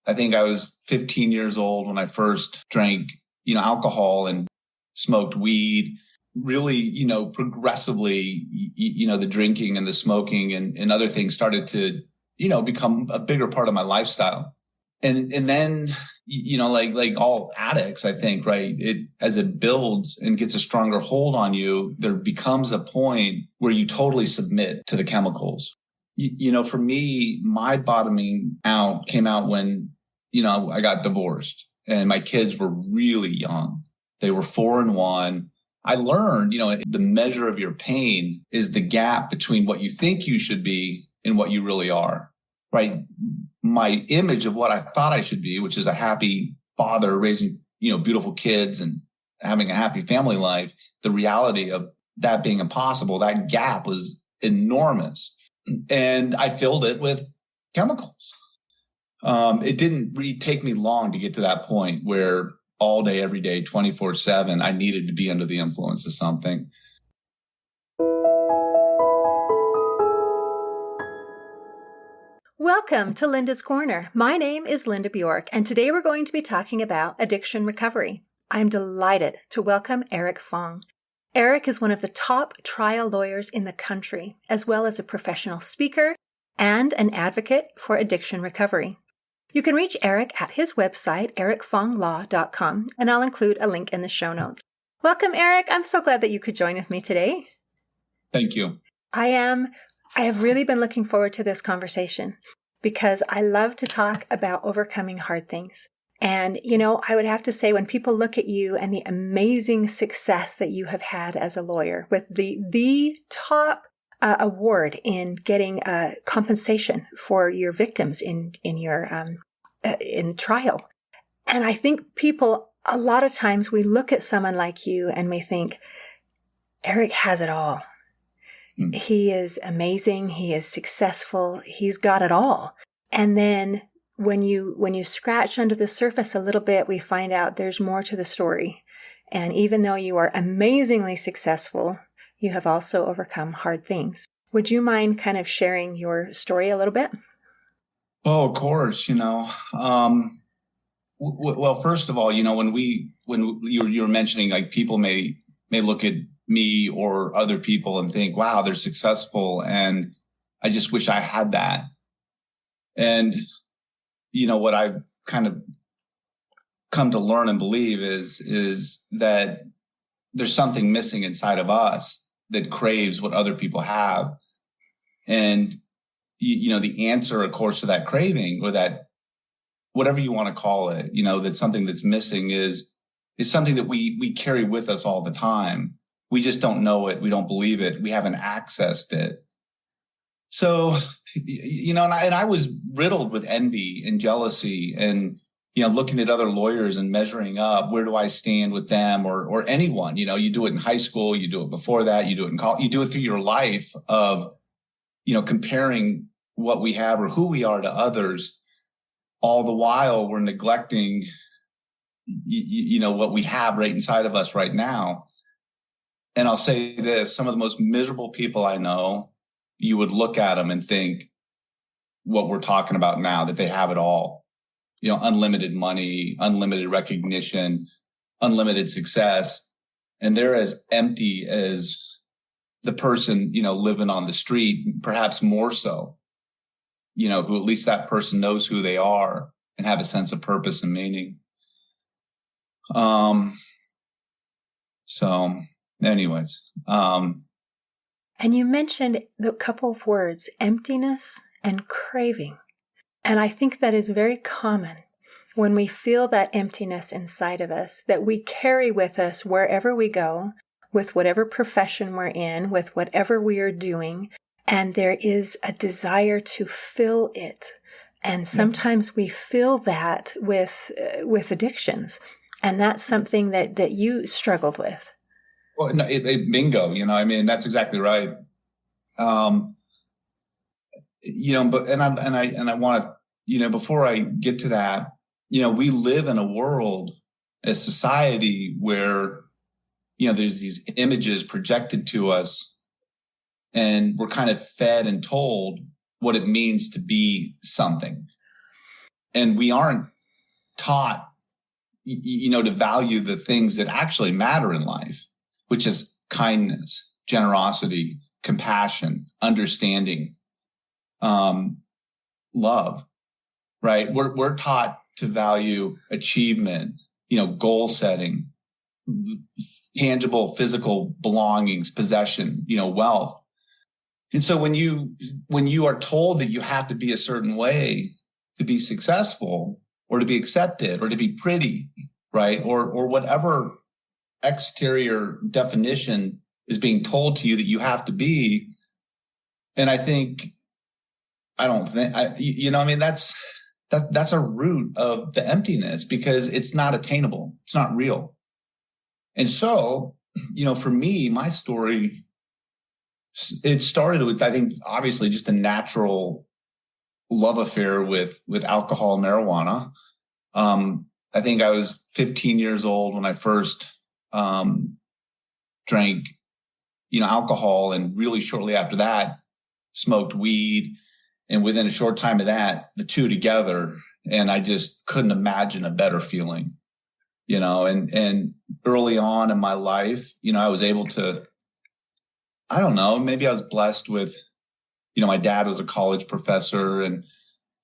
I think I was 15 years old when I first drank, alcohol and smoked weed. Really, progressively, the drinking and the smoking and other things started to, become a bigger part of my lifestyle. And then, like all addicts, I think, right, as it builds and gets a stronger hold on you, there becomes a point where you totally submit to the chemicals. For me, my bottoming out came out when, I got divorced and my kids were really young. They were 4 and 1. I learned, the measure of your pain is the gap between what you think you should be and what you really are, right? My image of what I thought I should be, which is a happy father raising, beautiful kids and having a happy family life. The reality of that being impossible, that gap was enormous. And I filled it with chemicals. It didn't really take me long to get to that point where all day, every day, 24/7, I needed to be under the influence of something. Welcome to Linda's Corner. My name is Linda Bjork, and today we're going to be talking about addiction recovery. I'm delighted to welcome Eric Fong. Eric is one of the top trial lawyers in the country, as well as a professional speaker and an advocate for addiction recovery. You can reach Eric at his website, ericfonglaw.com, and I'll include a link in the show notes. Welcome, Eric. I'm so glad that you could join with me today. Thank you. I have really been looking forward to this conversation because I love to talk about overcoming hard things. And, I would have to say when people look at you and the amazing success that you have had as a lawyer with the top award in getting compensation for your victims in your in trial. And I think people, a lot of times we look at someone like you and we think, Eric has it all. He is amazing. He is successful. He's got it all. And then when you scratch under the surface a little bit, we find out there's more to the story. And even though you are amazingly successful, you have also overcome hard things. Would you mind kind of sharing your story a little bit? Oh, of course. Well, first of all, when you were mentioning, like, people may look at me or other people and think, wow, they're successful, and I just wish I had that. And what I've kind of come to learn and believe is that there's something missing inside of us that craves what other people have. And the answer, of course, to that craving, or that, whatever you want to call it, that something that's missing is something that we carry with us all the time. We just don't know it. We don't believe it. We haven't accessed it. So, and I was riddled with envy and jealousy and, looking at other lawyers and measuring up, where do I stand with them or anyone? You do it in high school, you do it before that, you do it in college, you do it through your life of, comparing what we have or who we are to others. All the while we're neglecting, what we have right inside of us right now. And I'll say this, some of the most miserable people I know, you would look at them and think what we're talking about now, that they have it all, unlimited money, unlimited recognition, unlimited success. And they're as empty as the person, living on the street, perhaps more so, who at least that person knows who they are and have a sense of purpose and meaning. So anyways. And you mentioned the couple of words, emptiness and craving. And I think that is very common when we feel that emptiness inside of us that we carry with us wherever we go, with whatever profession we're in, with whatever we are doing. And there is a desire to fill it. And sometimes we fill that with addictions. And that's something that you struggled with. Well, no, bingo, that's exactly right. But I want to, before I get to that, we live in a world, a society where, there's these images projected to us and we're kind of fed and told what it means to be something. And we aren't taught, to value the things that actually matter in life, which is kindness, generosity, compassion, understanding, love, right? We're taught to value achievement, goal setting, tangible physical belongings, possession, wealth. And so when you are told that you have to be a certain way to be successful or to be accepted or to be pretty, right? Or whatever exterior definition is being told to you that you have to be. And I don't think, that's a root of the emptiness, because it's not attainable. It's not real. And so, for me, my story, it started with, I think, obviously just a natural love affair with alcohol and marijuana. I think I was 15 years old when I first drank, alcohol, and really shortly after that, smoked weed. And within a short time of that, the two together, and I just couldn't imagine a better feeling, and early on in my life, I was able to, I don't know, maybe I was blessed with, my dad was a college professor, and,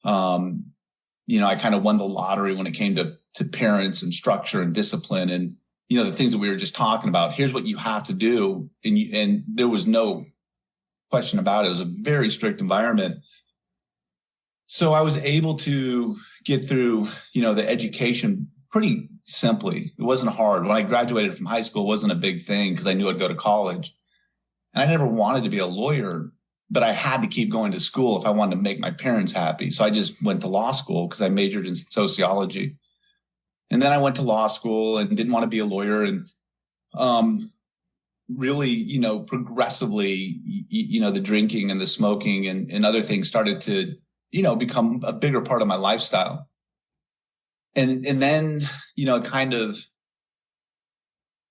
I kind of won the lottery when it came to parents and structure and discipline and, the things that we were just talking about. Here's what you have to do. And there was no question about it. It was a very strict environment. So I was able to get through, the education pretty simply. It wasn't hard. When I graduated from high school, it wasn't a big thing because I knew I'd go to college. And I never wanted to be a lawyer, but I had to keep going to school if I wanted to make my parents happy. So I just went to law school because I majored in sociology. And then I went to law school and didn't want to be a lawyer. And really, progressively, the drinking and the smoking and other things started to, become a bigger part of my lifestyle. And then, kind of,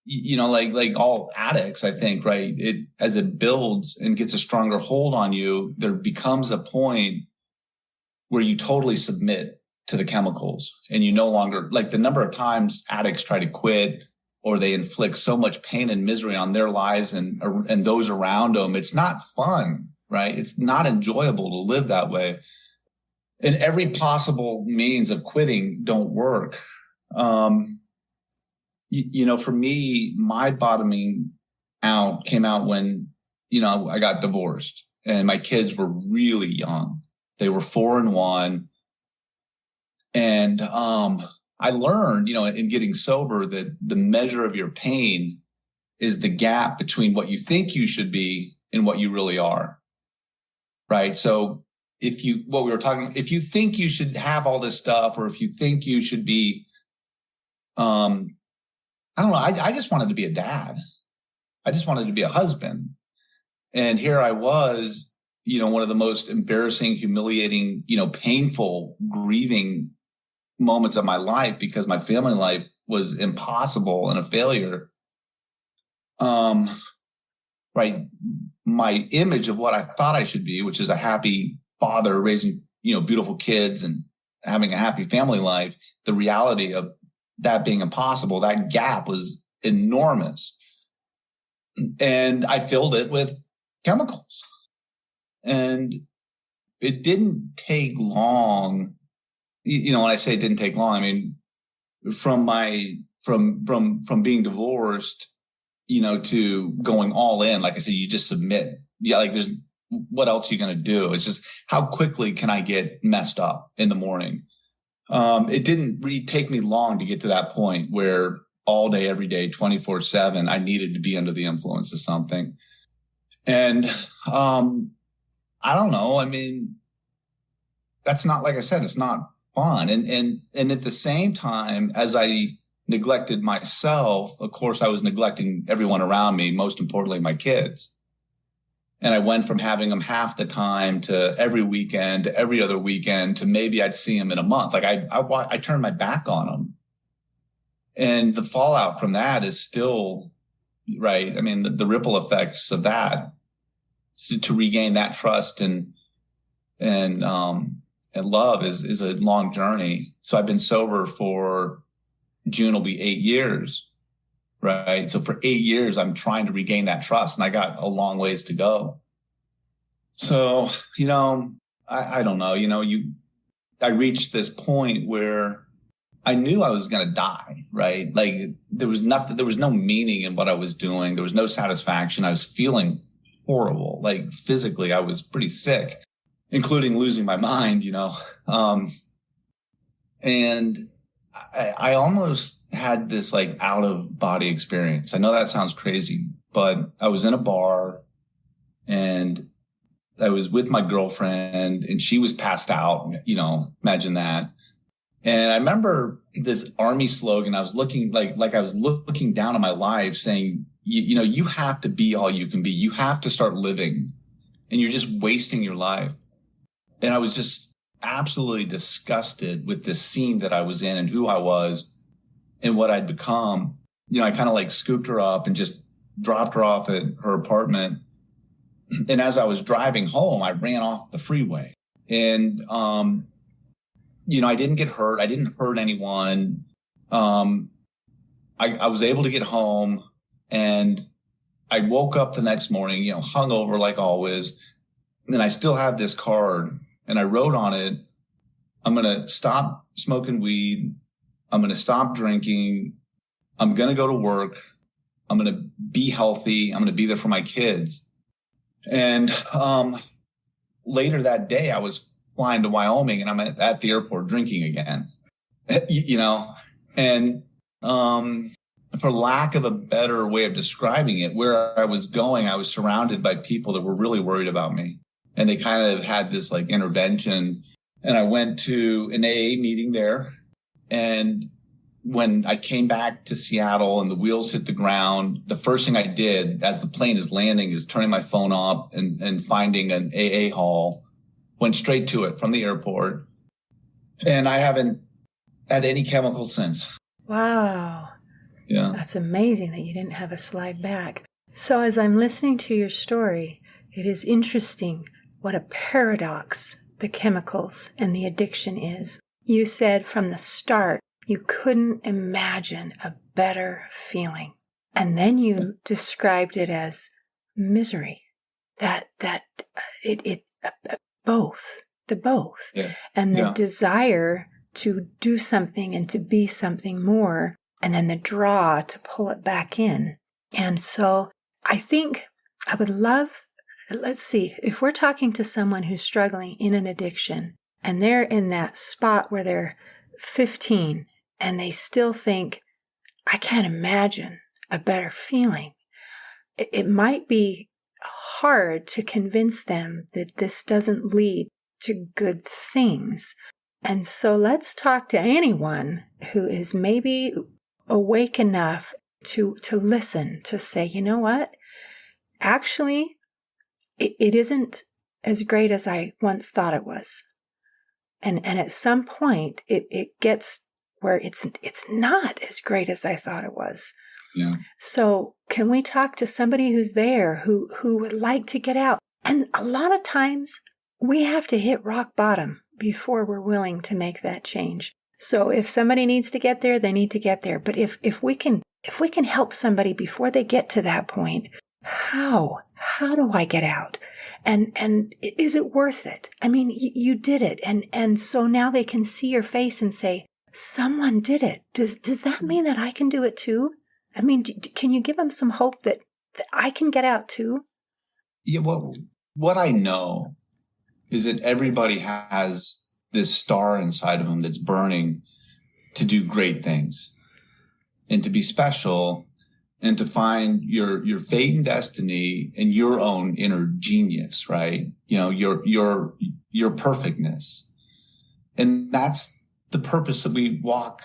like all addicts, I think, right? As it builds and gets a stronger hold on you, there becomes a point where you totally submit to the chemicals, and you no longer, like, the number of times addicts try to quit, or they inflict so much pain and misery on their lives and those around them. It's not fun, right? It's not enjoyable to live that way. And every possible means of quitting don't work. For me, my bottoming out came out when, I got divorced, and my kids were really young. They were 4 and 1. And I learned, in getting sober, that the measure of your pain is the gap between what you think you should be and what you really are. Right. So if you think you should have all this stuff, or if you think you should be, I don't know. I just wanted to be a dad. I just wanted to be a husband. And here I was, one of the most embarrassing, humiliating, painful, grieving moments of my life, because my family life was impossible and a failure. Right. My image of what I thought I should be, which is a happy father raising, beautiful kids and having a happy family life, the reality of that being impossible, that gap was enormous. And I filled it with chemicals. And it didn't take long. When I say it didn't take long, I mean, from being divorced, to going all in, like I said, you just submit. Yeah. Like, there's, what else are you going to do? It's just, how quickly can I get messed up in the morning? It didn't really take me long to get to that point where all day, every day, 24/7, I needed to be under the influence of something. And I don't know. I mean, that's not, like I said, it's not fun. And at the same time, as I neglected myself, of course, I was neglecting everyone around me, most importantly, my kids. And I went from having them half the time to every weekend, to every other weekend, to maybe I'd see them in a month. Like I turned my back on them. And the fallout from that is still, right. I mean, the ripple effects of that, to regain that trust and and love is a long journey. So I've been sober for June will be 8 years, right? So for 8 years, I'm trying to regain that trust, and I got a long ways to go. So, I don't know, I reached this point where I knew I was going to die, right? Like there was no meaning in what I was doing. There was no satisfaction. I was feeling horrible. Like physically, I was pretty sick, including losing my mind, and I almost had this like out of body experience. I know that sounds crazy, but I was in a bar and I was with my girlfriend and she was passed out, imagine that. And I remember this army slogan. I was looking like I was looking down on my life saying, you have to be all you can be. You have to start living, and you're just wasting your life. And I was just absolutely disgusted with this scene that I was in and who I was and what I'd become. I kind of like scooped her up and just dropped her off at her apartment. And as I was driving home, I ran off the freeway. And, I didn't get hurt. I didn't hurt anyone. I was able to get home, and I woke up the next morning, hungover like always. And I still have this card, and I wrote on it, I'm going to stop smoking weed. I'm going to stop drinking. I'm going to go to work. I'm going to be healthy. I'm going to be there for my kids. And later that day, I was flying to Wyoming, and I'm at the airport drinking again, and for lack of a better way of describing it, where I was going, I was surrounded by people that were really worried about me. And they kind of had this like intervention. And I went to an AA meeting there. And when I came back to Seattle and the wheels hit the ground, the first thing I did as the plane is landing is turning my phone off and finding an AA hall. Went straight to it from the airport. And I haven't had any chemicals since. Wow. Yeah. That's amazing that you didn't have a slide back. So as I'm listening to your story, it is interesting what a paradox the chemicals and the addiction is. You said from the start, you couldn't imagine a better feeling. And then you described it as misery. Both. Yeah. And the desire to do something and to be something more, and then the draw to pull it back in. And so I think I would love, let's see, if we're talking to someone who's struggling in an addiction and they're in that spot where they're 15 and they still think, I can't imagine a better feeling. It might be hard to convince them that this doesn't lead to good things. And so let's talk to anyone who is maybe awake enough to listen, to say, you know what? Actually, it isn't as great as I once thought it was. And at some point, it gets where it's not as great as I thought it was. Yeah. So can we talk to somebody who's there, who would like to get out? And a lot of times we have to hit rock bottom before we're willing to make that change. So if somebody needs to get there, they need to get there. But if we can help somebody before they get to that point, how do I get out? And is it worth it? I mean, you did it. And so now they can see your face and say, someone did it. Does that mean that I can do it too? I mean, can you give them some hope that I can get out too? Yeah. Well, what I know is that everybody has this star inside of them that's burning to do great things and to be special and to find your fate and destiny and your own inner genius, right? Your perfectness. And that's the purpose that we walk.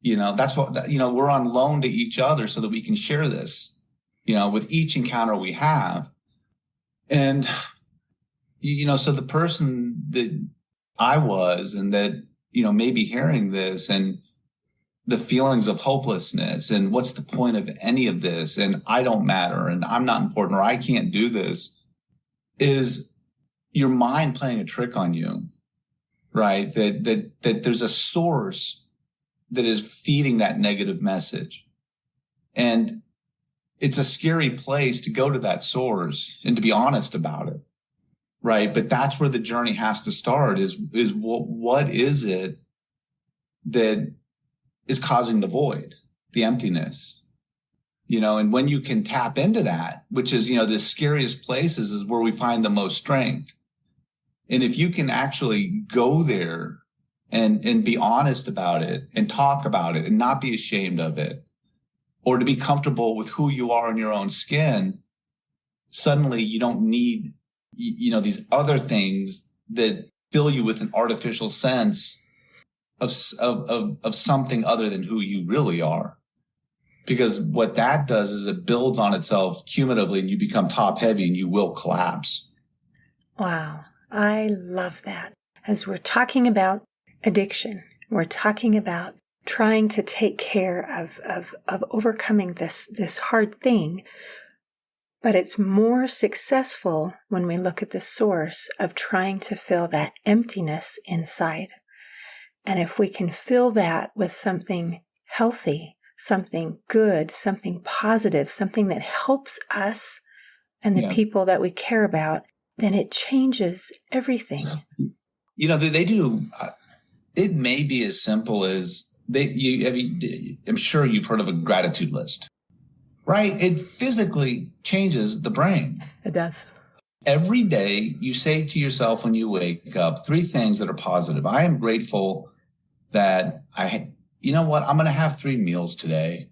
That's what, we're on loan to each other so that we can share this, with each encounter we have. And, so the person that I was and that, maybe hearing this and the feelings of hopelessness and what's the point of any of this? And I don't matter and I'm not important or I can't do this, is your mind playing a trick on you, right? That there's a source that is feeding that negative message. And it's a scary place to go to that source and to be honest about it. Right. But that's where the journey has to start is what is it that is causing the void, the emptiness, and when you can tap into that, which is, the scariest places is where we find the most strength. And if you can actually go there and be honest about it and talk about it and not be ashamed of it, or to be comfortable with who you are in your own skin, suddenly you don't need these other things that fill you with an artificial sense of something other than who you really are. Because what that does is it builds on itself cumulatively and you become top heavy and you will collapse. Wow. I love that. As we're talking about addiction, we're talking about trying to take care of overcoming this hard thing. But it's more successful when we look at the source of trying to fill that emptiness inside. And if we can fill that with something healthy, something good, something positive, something that helps us and the people that we care about, then it changes everything. They do. It may be as simple as I'm sure you've heard of a gratitude list. Right? It physically changes the brain. It does. Every day you say to yourself when you wake up 3 things that are positive. I am grateful that I'm going to have 3 meals today.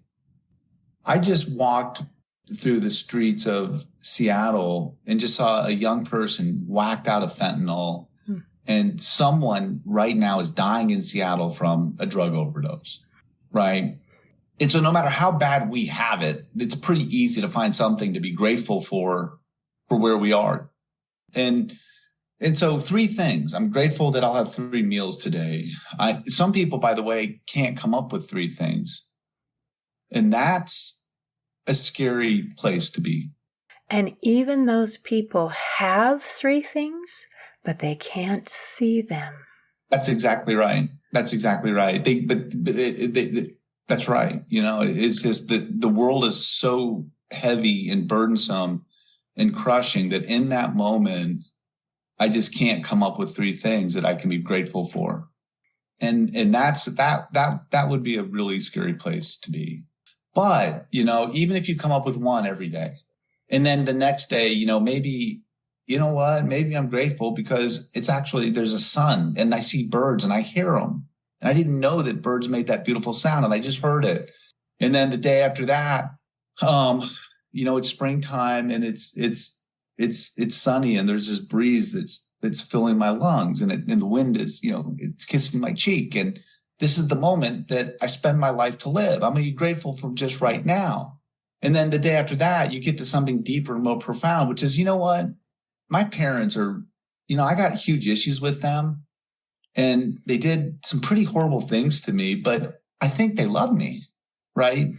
I just walked through the streets of Seattle and just saw a young person whacked out of fentanyl. And someone right now is dying in Seattle from a drug overdose. Right? And so no matter how bad we have it, it's pretty easy to find something to be grateful for where we are. And so 3 things. I'm grateful that I'll have 3 meals today. Some people, by the way, can't come up with 3 things. And that's a scary place to be. And even those people have 3 things, but they can't see them. That's exactly right. That's right. It's just that the world is so heavy and burdensome and crushing that in that moment, I just can't come up with 3 things that I can be grateful for. And that would be a really scary place to be. But, even if you come up with 1 every day and then the next day, maybe, maybe I'm grateful because it's actually, there's a sun and I see birds and I hear them. And I didn't know that birds made that beautiful sound and I just heard it. And then the day after that, it's springtime and it's sunny and there's this breeze that's filling my lungs and the wind is, it's kissing my cheek. And this is the moment that I spend my life to live. I'm going to be grateful for just right now. And then the day after that, you get to something deeper and more profound, which is, my parents are, I got huge issues with them. And they did some pretty horrible things to me, but I think they love me, right?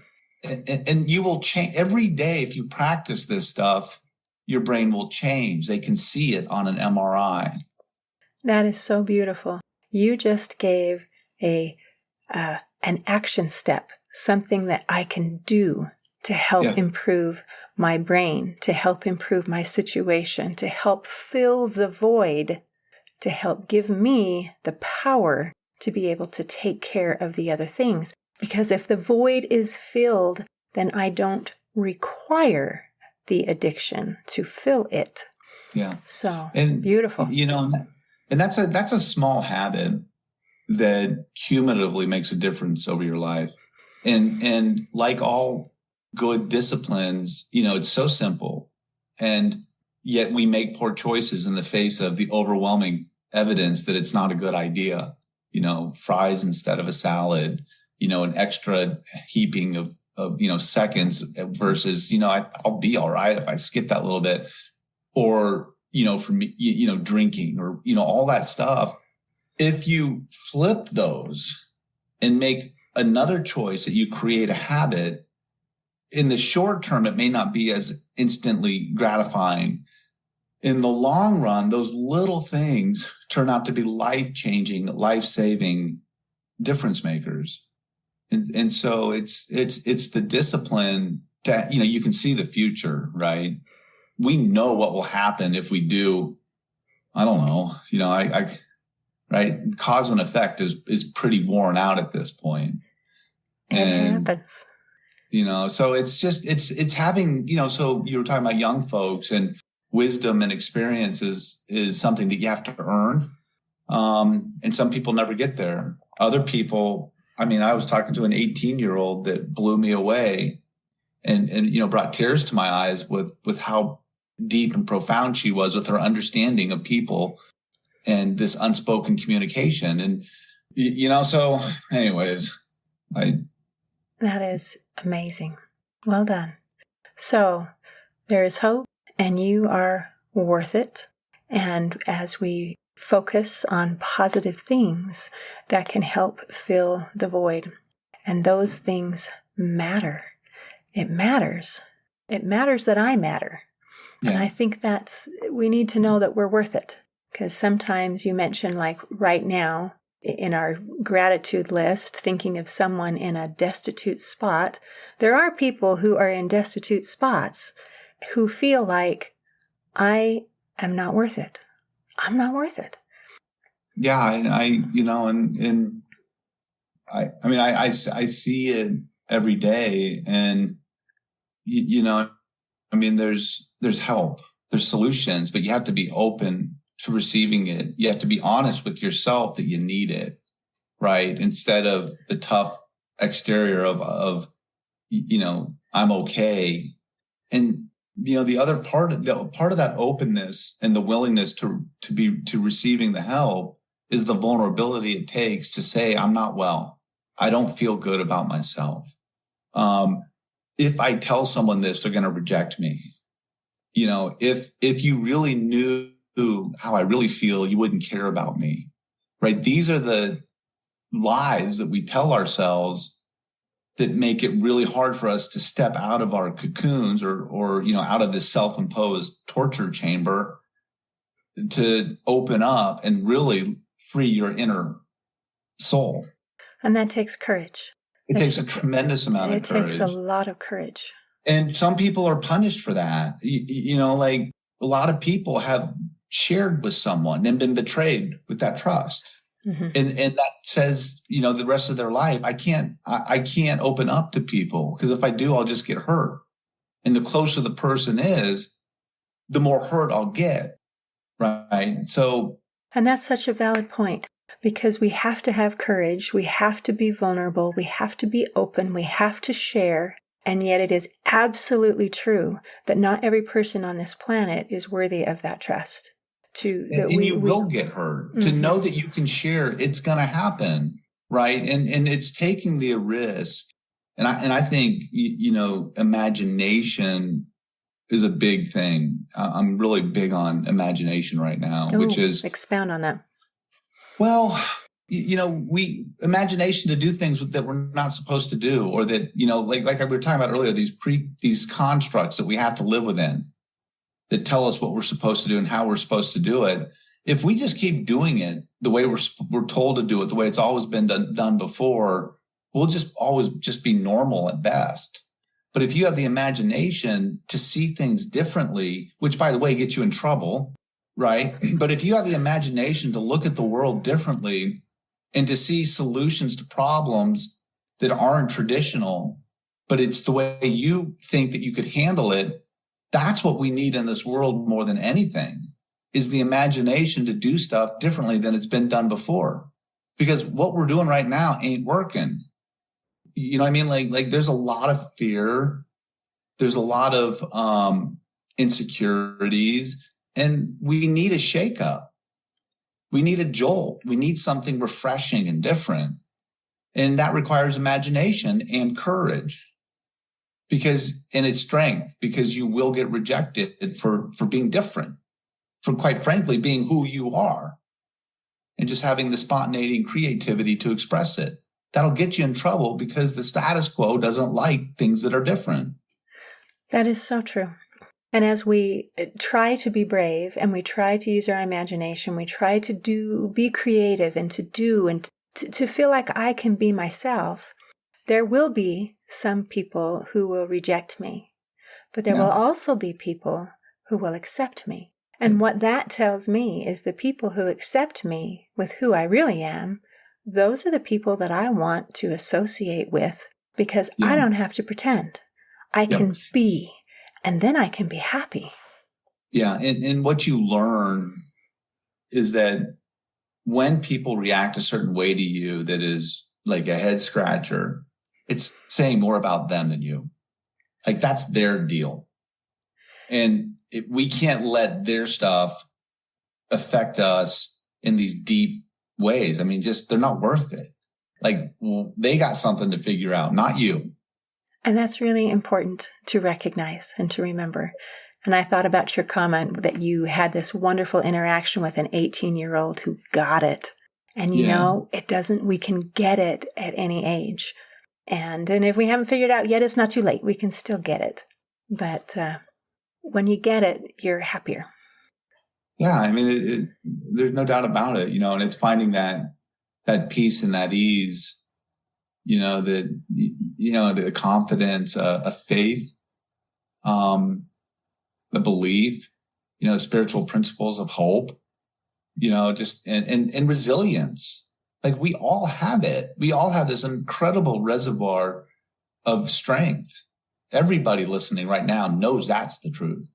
And you will change every day. If you practice this stuff, your brain will change. They can see it on an MRI. That is so beautiful. You just gave an action step, something that I can do to help improve my brain, to help improve my situation, to help fill the void, to help give me the power to be able to take care of the other things. Because if the void is filled, then I don't require the addiction to fill it. Yeah. So beautiful. And that's a small habit that cumulatively makes a difference over your life. And like all good disciplines, it's so simple. And yet we make poor choices in the face of the overwhelming evidence that it's not a good idea. Fries instead of a salad, an extra heaping of seconds versus, I'll be all right if I skip that little bit. Or, for me, drinking or, all that stuff. If you flip those and make another choice that you create a habit, in the short term, it may not be as instantly gratifying in the long run, those little things turn out to be life-changing, life-saving difference makers. And so it's the discipline that, you can see the future, right? We know what will happen if we do. I don't know, right. Cause and effect is pretty worn out at this point. And it happens. So it's having, so you were talking about young folks, and wisdom and experience is something that you have to earn. And some people never get there. Other people, I was talking to an 18-year-old that blew me away and brought tears to my eyes with how deep and profound she was with her understanding of people and this unspoken communication. And, so anyways, that is amazing. Well done. So there is hope, and you are worth it. And as we focus on positive things, that can help fill the void. And those things matter. It matters. It matters that I matter. Yeah. And I think we need to know that we're worth it. Because sometimes you mention, like right now, in our gratitude list, thinking of someone in a destitute spot, there are people who are in destitute spots who feel like, I am not worth it. I'm not worth it. Yeah, I see it every day, and there's help, there's solutions, but you have to be open to receiving it. You have to be honest with yourself that you need it, right? Instead of the tough exterior of I'm okay. And the other part of that openness and the willingness to receiving the help is the vulnerability it takes to say, I'm not well. I don't feel good about myself. If I tell someone this, they're going to reject me. If you really knew how I really feel, you wouldn't care about me, right? These are the lies that we tell ourselves that make it really hard for us to step out of our cocoons or out of this self-imposed torture chamber to open up and really free your inner soul. And that takes courage. It takes a tremendous amount of courage. It takes a lot of courage. And some people are punished for that. Like a lot of people have shared with someone and been betrayed with that trust. Mm-hmm. And that says, the rest of their life, I can't open up to people, because if I do, I'll just get hurt. And the closer the person is, the more hurt I'll get. Right. So. And that's such a valid point, because we have to have courage. We have to be vulnerable. We have to be open. We have to share. And yet it is absolutely true that not every person on this planet is worthy of that trust. You will get hurt. Mm-hmm. To know that you can share, it's going to happen, right? And it's taking the risk. And I think imagination is a big thing. I'm really big on imagination right now, which is expound on that. Well, imagination to do things that we're not supposed to do, or that like we were talking about earlier, these constructs that we have to live within, that tell us what we're supposed to do and how we're supposed to do it. If we just keep doing it the way we're told to do it, the way it's always been done before, we'll always be normal at best. But if you have the imagination to see things differently, which, by the way, gets you in trouble, right? But if you have the imagination to look at the world differently and to see solutions to problems that aren't traditional, but it's the way you think that you could handle it, that's what we need in this world more than anything, is the imagination to do stuff differently than it's been done before. Because what we're doing right now ain't working. You know what I mean? Like there's a lot of fear. There's a lot of insecurities, and we need a shakeup. We need a jolt. We need something refreshing and different. And that requires imagination and courage. And it's strength, because you will get rejected for being different, for, quite frankly, being who you are, and just having the spontaneity and creativity to express it. That'll get you in trouble, because the status quo doesn't like things that are different. That is so true. And as we try to be brave and we try to use our imagination, we try to be creative and to do and to feel like I can be myself, there will be some people who will reject me, but there will also be people who will accept me. And what that tells me is the people who accept me with who I really am, those are the people that I want to associate with, because I don't have to pretend. I can be, and then I can be happy. Yeah. And what you learn is that when people react a certain way to you that is like a head scratcher, it's saying more about them than you. Like that's their deal. And we can't let their stuff affect us in these deep ways. I mean, just they're not worth it. Like they got something to figure out, not you. And that's really important to recognize and to remember. And I thought about your comment that you had this wonderful interaction with an 18-year-old who got it. And you know, we can get it at any age. And if we haven't figured it out yet, it's not too late. We can still get it. But when you get it, you're happier. Yeah, I mean, there's no doubt about it, and it's finding that peace and that ease, the confidence, a faith, the belief, spiritual principles of hope, just and resilience. Like we all have it. We all have this incredible reservoir of strength. Everybody listening right now knows that's the truth.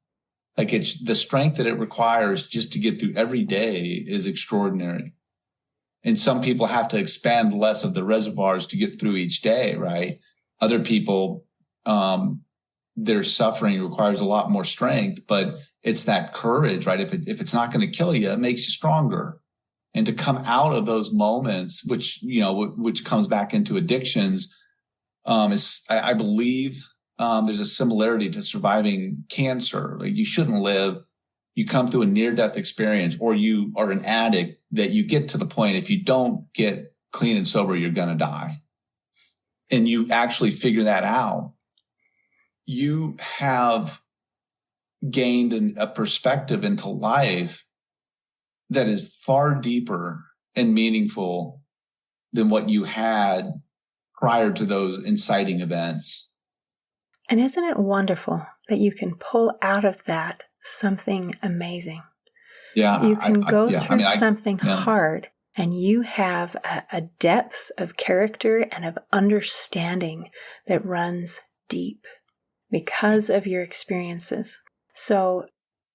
Like it's the strength that it requires just to get through every day is extraordinary. And some people have to expand less of the reservoirs to get through each day, right? Other people, their suffering requires a lot more strength, but it's that courage, right? If it's not going to kill you, it makes you stronger. And to come out of those moments, which comes back into addictions, I believe there's a similarity to surviving cancer. Like you shouldn't live. You come through a near-death experience, or you are an addict that you get to the point, if you don't get clean and sober, you're going to die. And you actually figure that out. You have gained a perspective into life that is far deeper and meaningful than what you had prior to those inciting events. And isn't it wonderful that you can pull out of that something amazing? Yeah. You can go through something hard, and you have a depth of character and of understanding that runs deep because of your experiences. So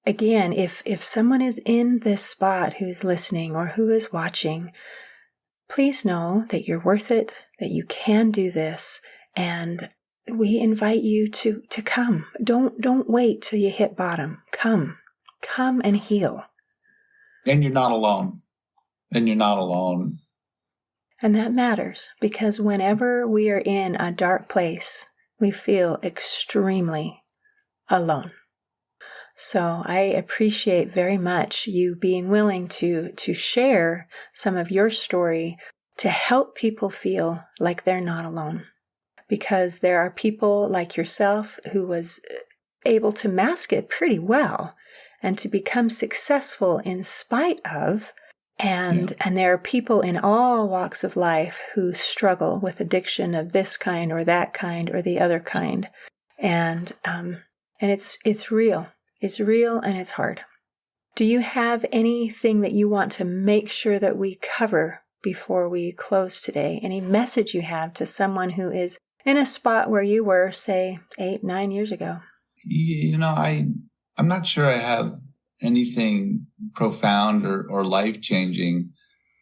again, if someone is in this spot who's listening or who is watching, please know that you're worth it, that you can do this, and we invite you to come. Don't wait till you hit bottom. Come and heal. And you're not alone. And that matters, because whenever we are in a dark place, we feel extremely alone. So I appreciate very much you being willing to share some of your story to help people feel like they're not alone. Because there are people like yourself who was able to mask it pretty well and to become successful in spite of. And there are people in all walks of life who struggle with addiction of this kind or that kind or the other kind. And it's real. It's real and it's hard. Do you have anything that you want to make sure that we cover before we close today? Any message you have to someone who is in a spot where you were, say, 8-9 years ago? I'm not sure I have anything profound or life-changing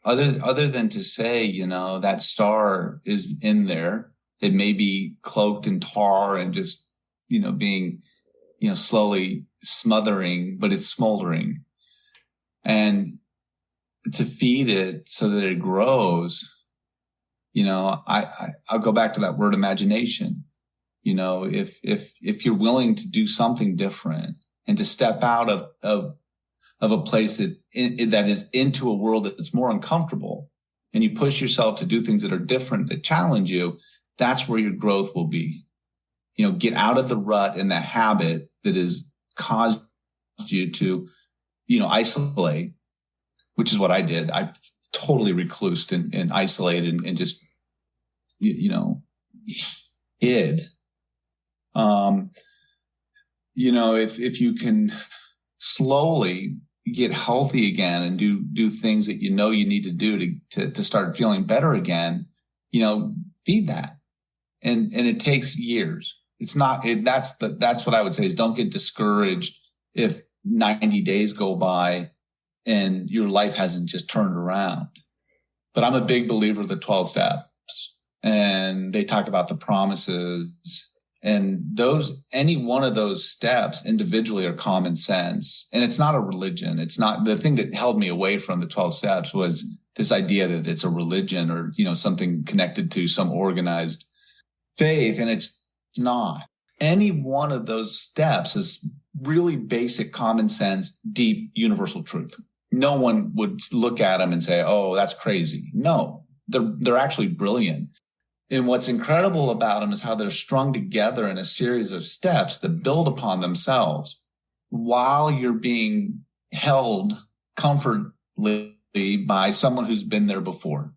other than to say, that star is in there. It may be cloaked in tar and just, being, slowly smothering, but it's smoldering. And to feed it so that it grows, I'll go back to that word imagination. If you're willing to do something different and to step out of a place that is into a world that's more uncomfortable, and you push yourself to do things that are different, that challenge you, that's where your growth will be. Get out of the rut and the habit that is caused you to, isolate, which is what I did. I totally reclused and isolated and just, hid. If you can slowly get healthy again and do things that you need to do to start feeling better again, feed that. And it takes years. It's not, that's what I would say is don't get discouraged if 90 days go by and your life hasn't just turned around. But I'm a big believer of the 12 steps, and they talk about the promises, and any one of those steps individually are common sense. And it's not a religion. It's not the thing that held me away from the 12 steps was this idea that it's a religion or, something connected to some organized faith. And it's not. Any one of those steps is really basic, common sense, deep, universal truth. No one would look at them and say, oh, that's crazy. No, they're actually brilliant. And what's incredible about them is how they're strung together in a series of steps that build upon themselves while you're being held comfortably by someone who's been there before.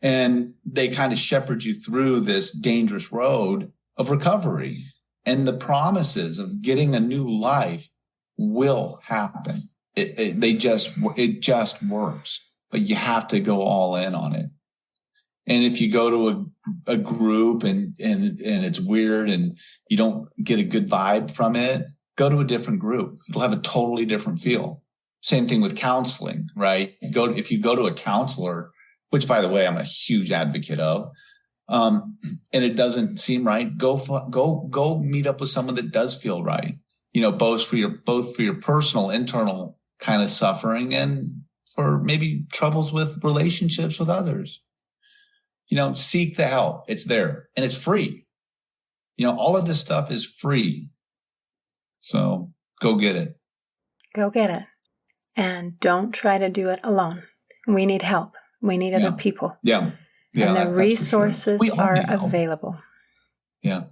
And they kind of shepherd you through this dangerous road of recovery. And the promises of getting a new life will happen. It just works, but you have to go all in on it. And if you go to a group and it's weird and you don't get a good vibe from it, go to a different group. It'll have a totally different feel. Same thing with counseling, right? If you go to a counselor, which by the way, I'm a huge advocate of, and it doesn't seem right, go meet up with someone that does feel right. Both for your personal internal kind of suffering and for maybe troubles with relationships with others. Seek the help. It's there and it's free. All of this stuff is free. So go get it. Go get it. And don't try to do it alone. We need help. We need other people. Yeah. And the resources are available. Yeah.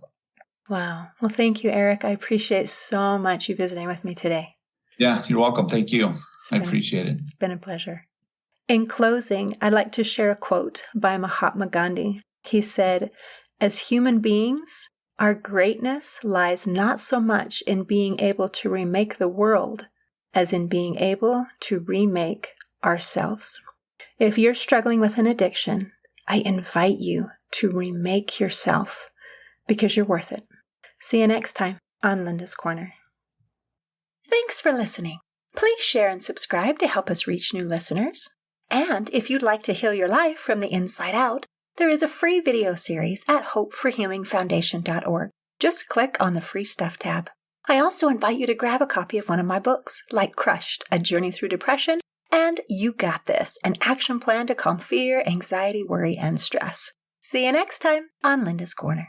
Wow. Well, thank you, Eric. I appreciate so much you visiting with me today. Yeah, you're welcome. Thank you. I appreciate it. It's been a pleasure. In closing, I'd like to share a quote by Mahatma Gandhi. He said, "As human beings, our greatness lies not so much in being able to remake the world as in being able to remake ourselves." If you're struggling with an addiction, I invite you to remake yourself because you're worth it. See you next time on Linda's Corner. Thanks for listening. Please share and subscribe to help us reach new listeners. And if you'd like to heal your life from the inside out, there is a free video series at hopeforhealingfoundation.org. Just click on the Free Stuff tab. I also invite you to grab a copy of one of my books, like Crushed, A Journey Through Depression, and You Got This, an action plan to calm fear, anxiety, worry, and stress. See you next time on Linda's Corner.